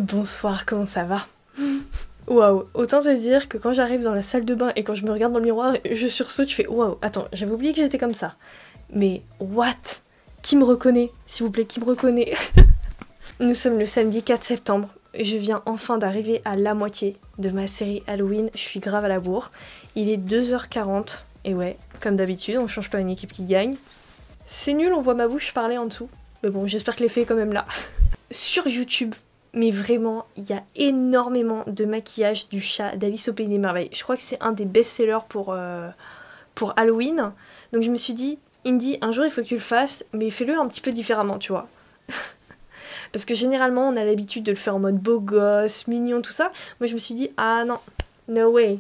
Bonsoir, comment ça va? Waouh, autant te dire que quand j'arrive dans la salle de bain et quand je me regarde dans le miroir, je sursaute, je fais waouh, attends, j'avais oublié que j'étais comme ça. Mais what? Qui me reconnaît? S'il vous plaît, qui me reconnaît? Nous sommes le samedi 4 septembre. Je viens enfin d'arriver à la moitié de ma série Halloween. Je suis grave à la bourre. Il est 2h40. Et ouais, comme d'habitude, on change pas une équipe qui gagne. C'est nul, on voit ma bouche parler en dessous. Mais bon, j'espère que l'effet est quand même là. Sur YouTube, mais vraiment, il y a énormément de maquillage du chat d'Alice au Pays des Merveilles. Je crois que c'est un des best-sellers pour Halloween. Donc je me suis dit, Indy, un jour il faut que tu le fasses, mais fais-le un petit peu différemment, tu vois. Parce que généralement, on a l'habitude de le faire en mode beau gosse, mignon, tout ça. Moi, je me suis dit, ah non, no way.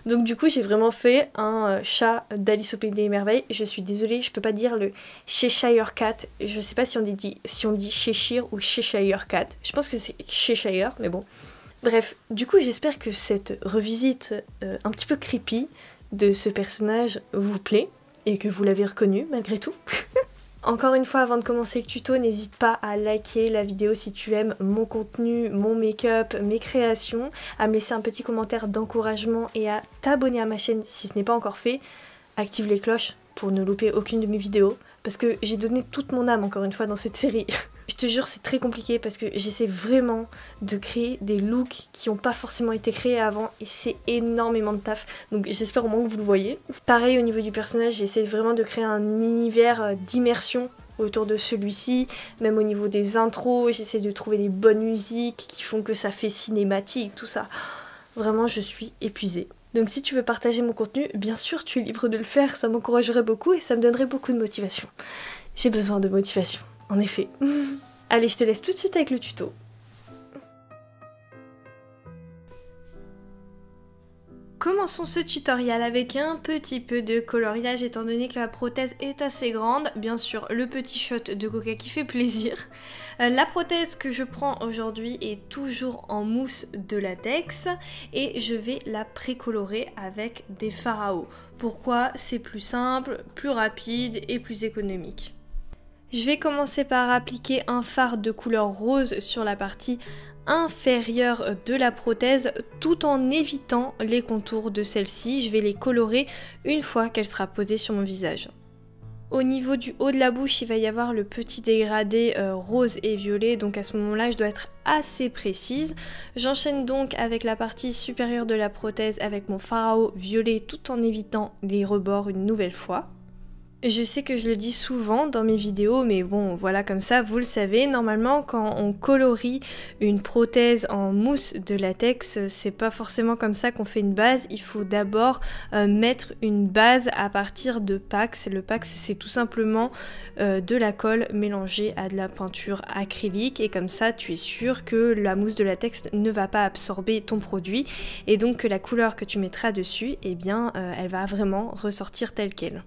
Donc du coup, j'ai vraiment fait un chat d'Alice au Pays des Merveilles. Je suis désolée, je peux pas dire le Cheshire Cat. Je sais pas si on dit Cheshire ou Cheshire Cat. Je pense que c'est Cheshire, mais bon. Bref, du coup, j'espère que cette revisite un petit peu creepy de ce personnage vous plaît et que vous l'avez reconnu malgré tout. Encore une fois, avant de commencer le tuto, n'hésite pas à liker la vidéo si tu aimes mon contenu, mon make-up, mes créations, à me laisser un petit commentaire d'encouragement et à t'abonner à ma chaîne si ce n'est pas encore fait. Active les cloches pour ne louper aucune de mes vidéos, parce que j'ai donné toute mon âme encore une fois dans cette série. Je te jure, c'est très compliqué parce que j'essaie vraiment de créer des looks qui n'ont pas forcément été créés avant et c'est énormément de taf. Donc j'espère au moins que vous le voyez. Pareil au niveau du personnage, j'essaie vraiment de créer un univers d'immersion autour de celui-ci. Même au niveau des intros, j'essaie de trouver les bonnes musiques qui font que ça fait cinématique, tout ça. Vraiment, je suis épuisée. Donc si tu veux partager mon contenu, bien sûr tu es libre de le faire, ça m'encouragerait beaucoup et ça me donnerait beaucoup de motivation. J'ai besoin de motivation. En effet. Allez, je te laisse tout de suite avec le tuto. Commençons ce tutoriel avec un petit peu de coloriage étant donné que la prothèse est assez grande. Bien sûr, le petit shot de coca qui fait plaisir. La prothèse que je prends aujourd'hui est toujours en mousse de latex et je vais la précolorer avec des fards à eau. Pourquoi? C'est plus simple, plus rapide et plus économique. Je vais commencer par appliquer un fard de couleur rose sur la partie inférieure de la prothèse tout en évitant les contours de celle-ci. Je vais les colorer une fois qu'elle sera posée sur mon visage. Au niveau du haut de la bouche, il va y avoir le petit dégradé rose et violet, donc à ce moment-là, je dois être assez précise. J'enchaîne donc avec la partie supérieure de la prothèse avec mon fard à eau violet tout en évitant les rebords une nouvelle fois. Je sais que je le dis souvent dans mes vidéos, mais bon, voilà, comme ça, vous le savez, normalement, quand on colorie une prothèse en mousse de latex, c'est pas forcément comme ça qu'on fait une base. Il faut d'abord mettre une base à partir de Pax. Le Pax, c'est tout simplement de la colle mélangée à de la peinture acrylique, et comme ça, tu es sûr que la mousse de latex ne va pas absorber ton produit, et donc que la couleur que tu mettras dessus, eh bien, elle va vraiment ressortir telle qu'elle.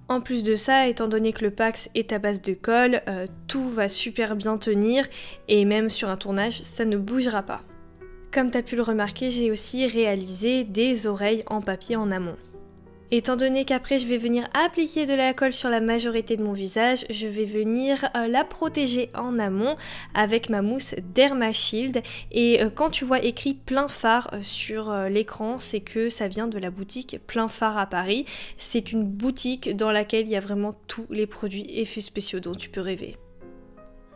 En plus de ça, étant donné que le Pax est à base de colle, tout va super bien tenir et même sur un tournage, ça ne bougera pas. Comme tu as pu le remarquer, j'ai aussi réalisé des oreilles en papier en amont. Étant donné qu'après je vais venir appliquer de la colle sur la majorité de mon visage, je vais venir la protéger en amont avec ma mousse Dermashield. Et quand tu vois écrit plein phare sur l'écran, c'est que ça vient de la boutique Plein Phare à Paris. C'est une boutique dans laquelle il y a vraiment tous les produits effets spéciaux dont tu peux rêver.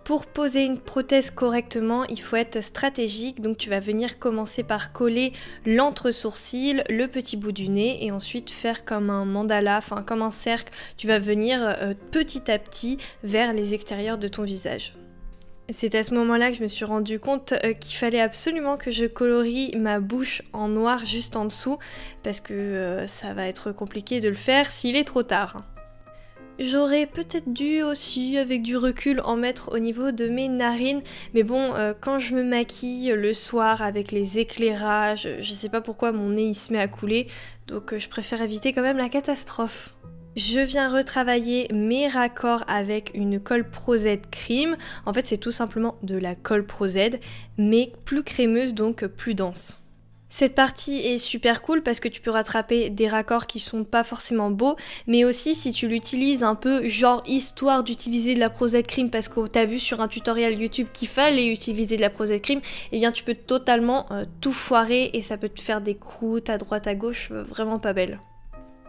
Pour poser une prothèse correctement, il faut être stratégique, donc tu vas venir commencer par coller l'entre-sourcil, le petit bout du nez et ensuite faire comme un mandala, enfin comme un cercle, tu vas venir petit à petit vers les extérieurs de ton visage. C'est à ce moment-là que je me suis rendu compte qu'il fallait absolument que je colorie ma bouche en noir juste en dessous parce que ça va être compliqué de le faire s'il est trop tard. J'aurais peut-être dû aussi, avec du recul, en mettre au niveau de mes narines, mais bon, quand je me maquille le soir avec les éclairages, je sais pas pourquoi mon nez il se met à couler, donc je préfère éviter quand même la catastrophe. Je viens retravailler mes raccords avec une colle Pro Z Cream. En fait, c'est tout simplement de la colle Pro Z, mais plus crémeuse, donc plus dense. Cette partie est super cool parce que tu peux rattraper des raccords qui sont pas forcément beaux, mais aussi si tu l'utilises un peu genre histoire d'utiliser de la Pro-Z Cream parce que t'as vu sur un tutoriel YouTube qu'il fallait utiliser de la Pro-Z Cream, eh bien tu peux totalement tout foirer et ça peut te faire des croûtes à droite à gauche vraiment pas belles.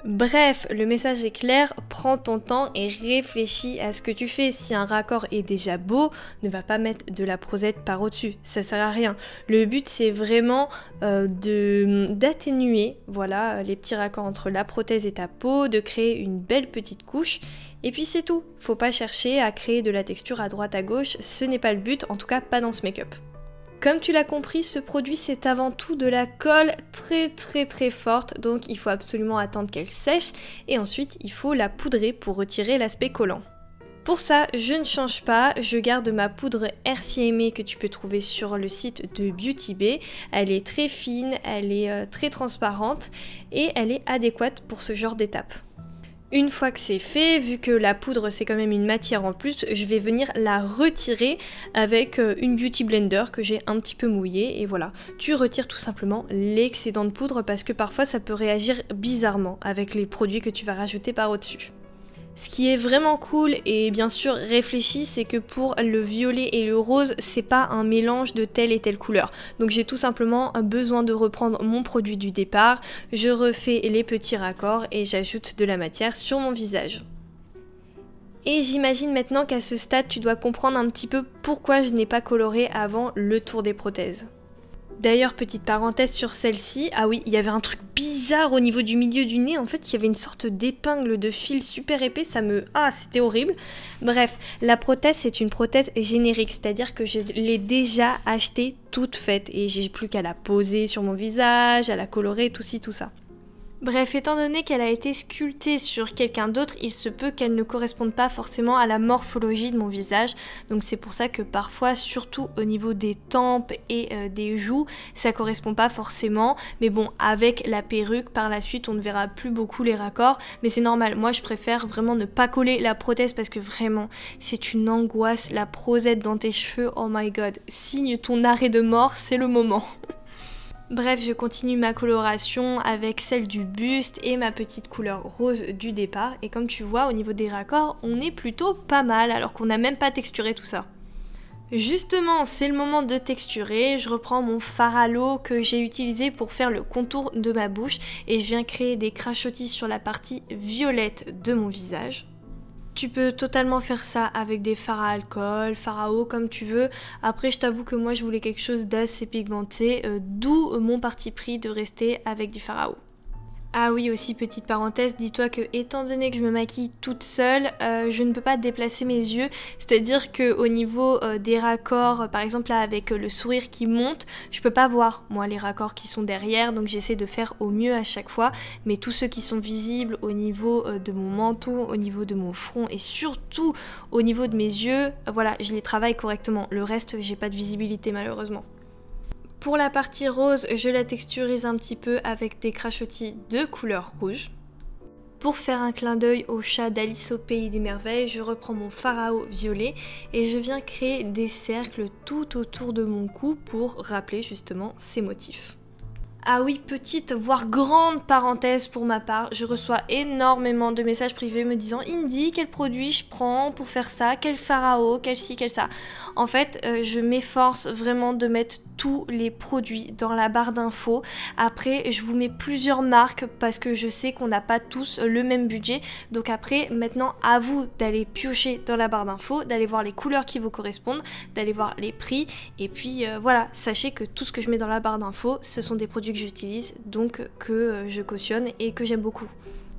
Bref, le message est clair, prends ton temps et réfléchis à ce que tu fais. Si un raccord est déjà beau, ne va pas mettre de la prosette par au-dessus, ça sert à rien. Le but c'est vraiment d'atténuer voilà, les petits raccords entre la prothèse et ta peau, de créer une belle petite couche. Et puis c'est tout, faut pas chercher à créer de la texture à droite à gauche, ce n'est pas le but, en tout cas pas dans ce make-up. Comme tu l'as compris, ce produit c'est avant tout de la colle très forte, donc il faut absolument attendre qu'elle sèche et ensuite il faut la poudrer pour retirer l'aspect collant. Pour ça, je ne change pas, je garde ma poudre RCMA que tu peux trouver sur le site de Beauty Bay. Elle est très fine, elle est très transparente et elle est adéquate pour ce genre d'étape. Une fois que c'est fait, vu que la poudre c'est quand même une matière en plus, je vais venir la retirer avec une Beauty Blender que j'ai un petit peu mouillée et voilà. Tu retires tout simplement l'excédent de poudre parce que parfois ça peut réagir bizarrement avec les produits que tu vas rajouter par au-dessus. Ce qui est vraiment cool et bien sûr réfléchi, c'est que pour le violet et le rose, c'est pas un mélange de telle et telle couleur. Donc j'ai tout simplement besoin de reprendre mon produit du départ, je refais les petits raccords et j'ajoute de la matière sur mon visage. Et j'imagine maintenant qu'à ce stade, tu dois comprendre un petit peu pourquoi je n'ai pas coloré avant le tour des prothèses. D'ailleurs, petite parenthèse sur celle-ci, ah oui, il y avait un truc bizarre au niveau du milieu du nez, en fait il y avait une sorte d'épingle de fil super épais, c'était horrible. Bref, la prothèse c'est une prothèse générique, c'est-à-dire que je l'ai déjà achetée toute faite et j'ai plus qu'à la poser sur mon visage, à la colorer, tout ci, tout ça. Bref, étant donné qu'elle a été sculptée sur quelqu'un d'autre, il se peut qu'elle ne corresponde pas forcément à la morphologie de mon visage. Donc c'est pour ça que parfois, surtout au niveau des tempes et des joues, ça correspond pas forcément. Mais bon, avec la perruque, par la suite, on ne verra plus beaucoup les raccords. Mais c'est normal, moi je préfère vraiment ne pas coller la prothèse parce que vraiment, c'est une angoisse. La prosette dans tes cheveux, oh my god, signe ton arrêt de mort, c'est le moment. Bref, je continue ma coloration avec celle du buste et ma petite couleur rose du départ. Et comme tu vois, au niveau des raccords, on est plutôt pas mal alors qu'on n'a même pas texturé tout ça. Justement, c'est le moment de texturer. Je reprends mon fard à l'eau que j'ai utilisé pour faire le contour de ma bouche et je viens créer des crachotis sur la partie violette de mon visage. Tu peux totalement faire ça avec des fards à alcool, fards à eau, comme tu veux. Après, je t'avoue que moi, je voulais quelque chose d'assez pigmenté, d'où mon parti pris de rester avec du fard à eau. Ah oui, aussi petite parenthèse, dis-toi que étant donné que je me maquille toute seule, je ne peux pas déplacer mes yeux, c'est-à-dire qu'au niveau des raccords, par exemple là avec le sourire qui monte, je peux pas voir moi les raccords qui sont derrière, donc j'essaie de faire au mieux à chaque fois, mais tous ceux qui sont visibles au niveau de mon menton, au niveau de mon front et surtout au niveau de mes yeux, voilà, je les travaille correctement, le reste j'ai pas de visibilité malheureusement. Pour la partie rose, je la texturise un petit peu avec des crachotis de couleur rouge. Pour faire un clin d'œil au chat d'Alice au pays des merveilles, je reprends mon fard à eau violet et je viens créer des cercles tout autour de mon cou pour rappeler justement ces motifs. Ah oui, petite voire grande parenthèse pour ma part, je reçois énormément de messages privés me disant « Indy, quel produit je prends pour faire ça? Quel fard à eau? Quel ci, quel ça ?» En fait, je m'efforce vraiment de mettre tous les produits dans la barre d'infos. Après, je vous mets plusieurs marques parce que je sais qu'on n'a pas tous le même budget. Donc après, maintenant, à vous d'aller piocher dans la barre d'infos, d'aller voir les couleurs qui vous correspondent, d'aller voir les prix. Et puis voilà, sachez que tout ce que je mets dans la barre d'infos, ce sont des produits que j'utilise, donc que je cautionne et que j'aime beaucoup.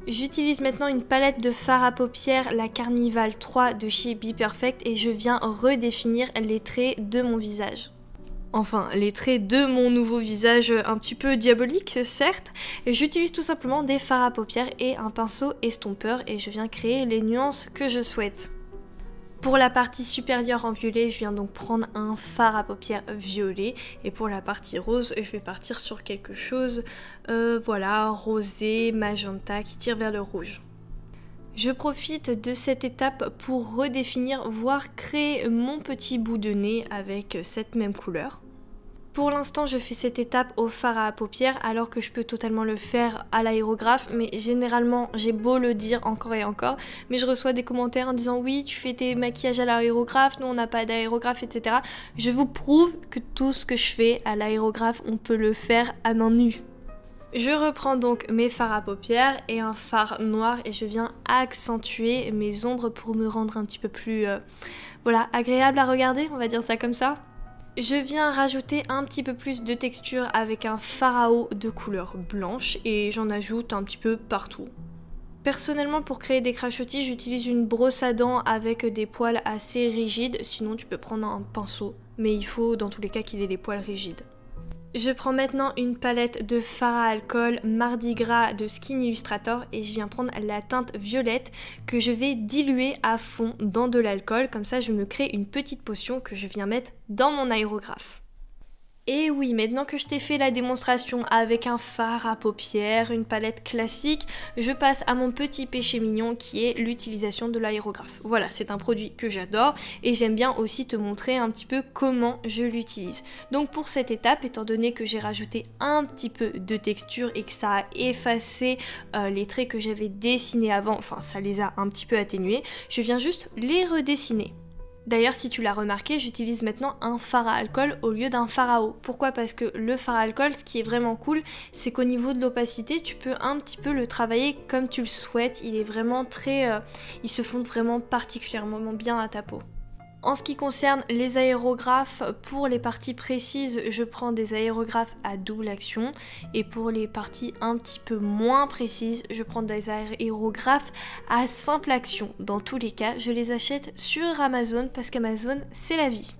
J'utilise maintenant une palette de fard à paupières, la Carnival 3 de chez Be Perfect et je viens redéfinir les traits de mon visage. Enfin, les traits de mon nouveau visage un petit peu diabolique, certes. J'utilise tout simplement des fards à paupières et un pinceau estompeur et je viens créer les nuances que je souhaite. Pour la partie supérieure en violet, je viens donc prendre un fard à paupières violet. Et pour la partie rose, je vais partir sur quelque chose, voilà, rosé, magenta, qui tire vers le rouge. Je profite de cette étape pour redéfinir, voire créer mon petit bout de nez avec cette même couleur. Pour l'instant, je fais cette étape au fard à paupières alors que je peux totalement le faire à l'aérographe, mais généralement, j'ai beau le dire encore et encore, mais je reçois des commentaires en disant oui, tu fais tes maquillages à l'aérographe, nous on n'a pas d'aérographe, etc. Je vous prouve que tout ce que je fais à l'aérographe, on peut le faire à main nue. Je reprends donc mes fards à paupières et un fard noir et je viens accentuer mes ombres pour me rendre un petit peu plus voilà, agréable à regarder, on va dire ça comme ça. Je viens rajouter un petit peu plus de texture avec un fard à eau de couleur blanche et j'en ajoute un petit peu partout. Personnellement, pour créer des crachotis, j'utilise une brosse à dents avec des poils assez rigides, sinon tu peux prendre un pinceau, mais il faut dans tous les cas qu'il ait les poils rigides. Je prends maintenant une palette de fard à alcool Mardi Gras de Skin Illustrator et je viens prendre la teinte violette que je vais diluer à fond dans de l'alcool. Comme ça, je me crée une petite potion que je viens mettre dans mon aérographe. Et oui, maintenant que je t'ai fait la démonstration avec un fard à paupières, une palette classique, je passe à mon petit péché mignon qui est l'utilisation de l'aérographe. Voilà, c'est un produit que j'adore et j'aime bien aussi te montrer un petit peu comment je l'utilise. Donc pour cette étape, étant donné que j'ai rajouté un petit peu de texture et que ça a effacé les traits que j'avais dessinés avant, enfin ça les a un petit peu atténués, je viens juste les redessiner. D'ailleurs, si tu l'as remarqué, j'utilise maintenant un fard à alcool au lieu d'un fard à eau. Pourquoi? Parce que le fard à alcool, ce qui est vraiment cool, c'est qu'au niveau de l'opacité, tu peux un petit peu le travailler comme tu le souhaites. Il est vraiment très... il se fond vraiment particulièrement bien à ta peau. En ce qui concerne les aérographes, pour les parties précises, je prends des aérographes à double action et pour les parties un petit peu moins précises, je prends des aérographes à simple action. Dans tous les cas, je les achète sur Amazon parce qu'Amazon, c'est la vie.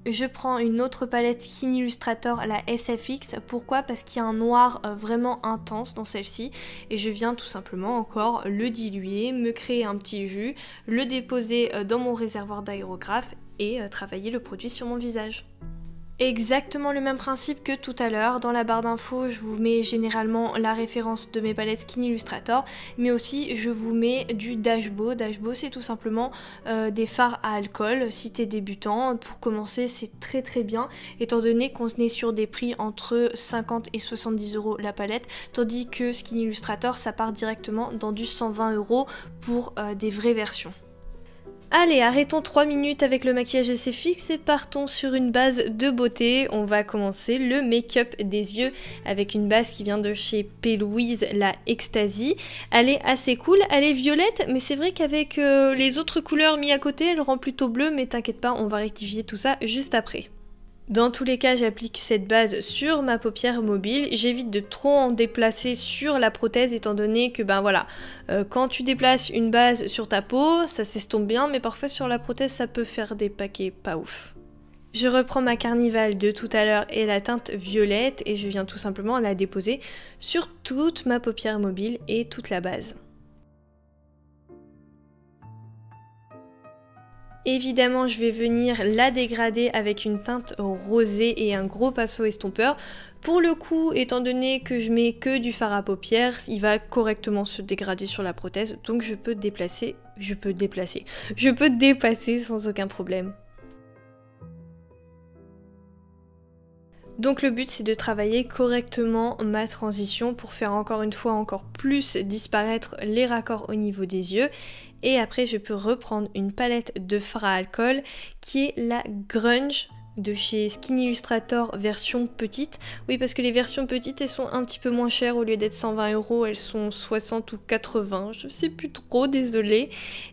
Je prends une autre palette Skin Illustrator, la SFX. Pourquoi? Parce qu'il y a un noir vraiment intense dans celle-ci et je viens tout simplement encore le diluer, me créer un petit jus, le déposer dans mon réservoir d'aérographe et travailler le produit sur mon visage. Exactement le même principe que tout à l'heure. Dans la barre d'infos, je vous mets généralement la référence de mes palettes Skin Illustrator, mais aussi je vous mets du Dashbo. Dashbo, c'est tout simplement des fards à alcool. Si t'es débutant, pour commencer, c'est très très bien, étant donné qu'on est sur des prix entre 50 et 70 € la palette, tandis que Skin Illustrator, ça part directement dans du 120 € pour des vraies versions. Allez, arrêtons 3 minutes avec le maquillage SFX et partons sur une base de beauté. On va commencer le make-up des yeux avec une base qui vient de chez P. Louise, la Ecstasy. Elle est assez cool, elle est violette, mais c'est vrai qu'avec les autres couleurs mis à côté, elle rend plutôt bleu, mais t'inquiète pas, on va rectifier tout ça juste après. Dans tous les cas, j'applique cette base sur ma paupière mobile. J'évite de trop en déplacer sur la prothèse étant donné que ben voilà, quand tu déplaces une base sur ta peau, ça s'estompe bien, mais parfois sur la prothèse, ça peut faire des paquets pas ouf. Je reprends ma Carnival de tout à l'heure et la teinte violette et je viens tout simplement la déposer sur toute ma paupière mobile et toute la base. Évidemment, je vais venir la dégrader avec une teinte rosée et un gros pinceau estompeur. Pour le coup, étant donné que je mets que du fard à paupières, il va correctement se dégrader sur la prothèse, donc je peux dépasser sans aucun problème. Donc le but c'est de travailler correctement ma transition pour faire encore une fois encore plus disparaître les raccords au niveau des yeux. Et après je peux reprendre une palette de fard à alcool qui est la Grunge de chez Skin Illustrator version petite. Oui, parce que les versions petites elles sont un petit peu moins chères, au lieu d'être 120 €, elles sont 60 ou 80, je sais plus trop, désolée.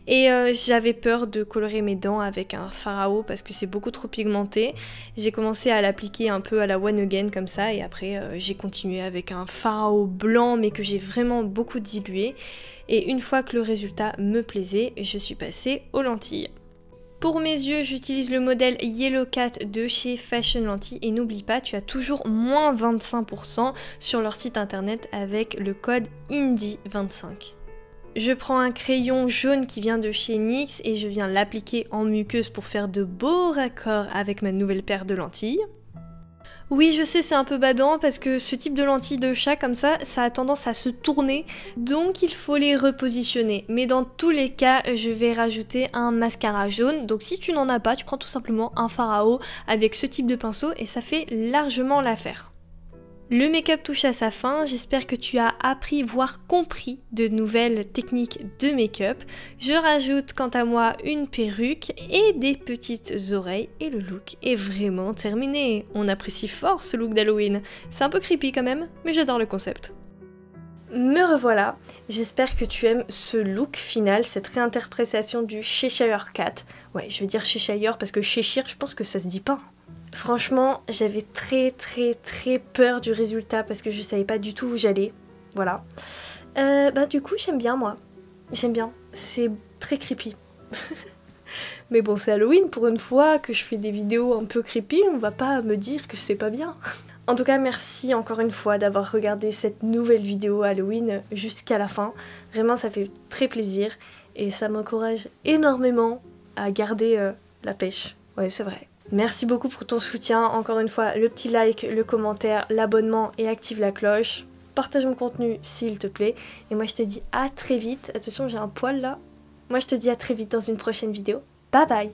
Et j'avais peur de colorer mes dents avec un fard à eau parce que c'est beaucoup trop pigmenté. J'ai commencé à l'appliquer un peu à la One Again comme ça et après j'ai continué avec un fard à eau blanc mais que j'ai vraiment beaucoup dilué. Et une fois que le résultat me plaisait, je suis passée aux lentilles. Pour mes yeux, j'utilise le modèle Yellow Cat de chez Fashion Lentilles et n'oublie pas, tu as toujours moins 25% sur leur site internet avec le code INDY25. Je prends un crayon jaune qui vient de chez NYX et je viens l'appliquer en muqueuse pour faire de beaux raccords avec ma nouvelle paire de lentilles. Oui, je sais, c'est un peu badant parce que ce type de lentilles de chat comme ça a tendance à se tourner, donc il faut les repositionner. Mais dans tous les cas, je vais rajouter un mascara jaune, donc si tu n'en as pas, tu prends tout simplement un fard à eau avec ce type de pinceau et ça fait largement l'affaire. Le make-up touche à sa fin, j'espère que tu as appris voire compris de nouvelles techniques de make-up. Je rajoute quant à moi une perruque et des petites oreilles et le look est vraiment terminé. On apprécie fort ce look d'Halloween. C'est un peu creepy quand même, mais j'adore le concept. Me revoilà, j'espère que tu aimes ce look final, cette réinterprétation du Cheshire Cat. Ouais, je vais dire Cheshire parce que Cheshire, je pense que ça se dit pas. Franchement, j'avais très peur du résultat parce que je savais pas du tout où j'allais. Voilà. Du coup, j'aime bien moi. J'aime bien. C'est très creepy. Mais bon, c'est Halloween pour une fois que je fais des vidéos un peu creepy, on va pas me dire que c'est pas bien. En tout cas, merci encore une fois d'avoir regardé cette nouvelle vidéo Halloween jusqu'à la fin. Vraiment, ça fait très plaisir et ça m'encourage énormément à garder la pêche. Ouais, c'est vrai. Merci beaucoup pour ton soutien, encore une fois le petit like, le commentaire, l'abonnement et active la cloche. Partage mon contenu s'il te plaît. Et moi je te dis à très vite, attention j'ai un poil là. Moi je te dis à très vite dans une prochaine vidéo. Bye bye.